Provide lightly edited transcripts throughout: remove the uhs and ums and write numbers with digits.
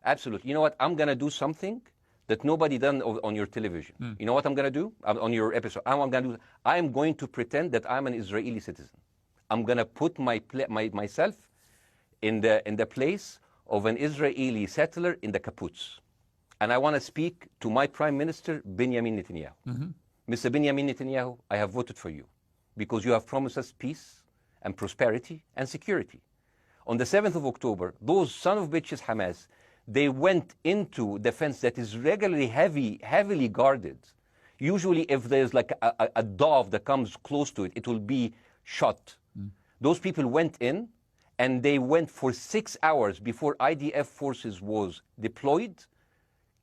Absolutely. You know what? I'm going to do something that nobody done on your television. You know what I'm going to do on your episode? I'm going to pretend that I'm an Israeli citizen. I'm going to put myself in the place of an Israeli settler in the kibbutz. And I want to speak to my Prime Minister, Benjamin Netanyahu. Mr. Benjamin Netanyahu, I have voted for you because you have promised us peace and prosperity and security. On the 7th of October, those son of bitches Hamas, they went into the fence that is regularly heavily guarded. Usually if there's like a dove that comes close to it, it will be shot. Those people went in and they went for 6 hours before IDF forces was deployed,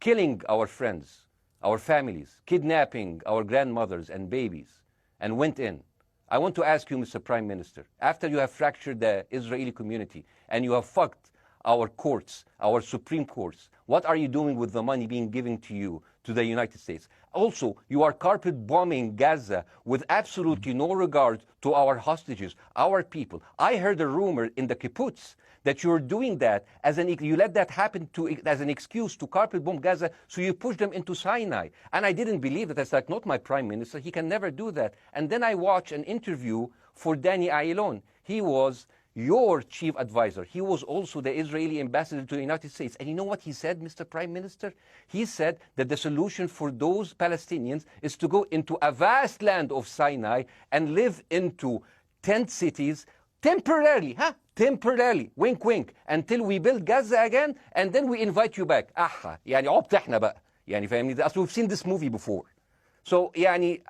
killing our friends, our families, kidnapping our grandmothers and babies, and went in. I want to ask you, Mr. Prime Minister, after you have fractured the Israeli community and you have fucked our courts, our Supreme Courts, what are you doing with the money being given to you, to the United States? Also, you are carpet bombing Gaza with absolutely no regard to our hostages, our people. I heard a rumor in the kibbutz that you're doing that you let that happen as an excuse to carpet bomb Gaza, so you push them into Sinai. And I didn't believe that. That's like, not my Prime Minister. He can never do that. And then I watched an interview for Danny Ayalon. He was your chief advisor. He was also the Israeli ambassador to the United States. And you know what he said, Mr. Prime Minister? He said that the solution for those Palestinians is to go into a vast land of Sinai and live into tent cities temporarily, temporarily, wink wink, until we build Gaza again, and then we invite you back. يعني عبط احنا بقى. يعني فاهمني؟ We've seen this movie before. So يعني,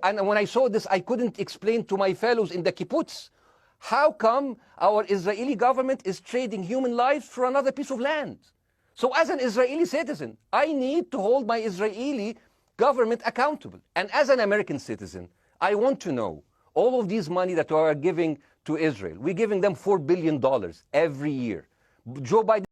and when I saw this, I couldn't explain to my fellows in the kibbutz, how come our Israeli government is trading human lives for another piece of land? So as an Israeli citizen, I need to hold my Israeli government accountable. And as an American citizen, I want to know all of these money that we are giving to Israel. We're giving them $4 billion every year. Joe Biden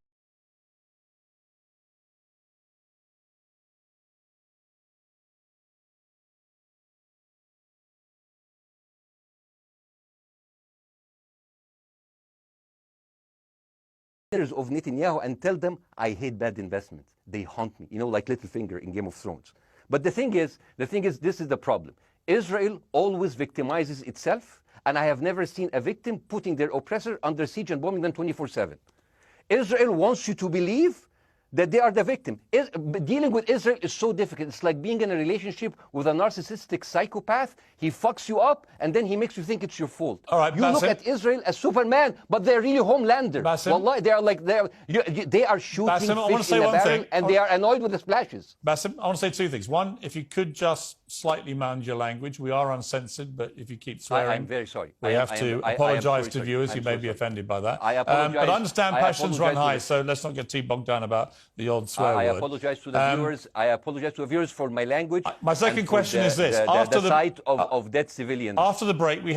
of Netanyahu and tell them I hate bad investments. They haunt me, you know, like Littlefinger in Game of Thrones. But the thing is, this is the problem. Israel always victimizes itself, and I have never seen a victim putting their oppressor under siege and bombing them 24/7. Israel wants you to believe that they are the victim. Dealing with Israel is so difficult. It's like being in a relationship with a narcissistic psychopath. He fucks you up, and then he makes you think it's your fault. All right, you look at Israel as Superman, but they're really Homelander. Wallahi, they are like they are shooting fish in a barrel, and they are annoyed with the splashes. Bassem, I want to say two things. One, if you could just slightly manage your language. We are uncensored, but if you keep swearing, I'm very sorry. We have to apologise to viewers who may be offended by that. I apologize. But I understand passions run high, so let's not get too bogged down about the odd swear word. I apologise to the viewers. I apologise to the viewers for my language. My second question is this: after the sight of dead civilians. After the break, we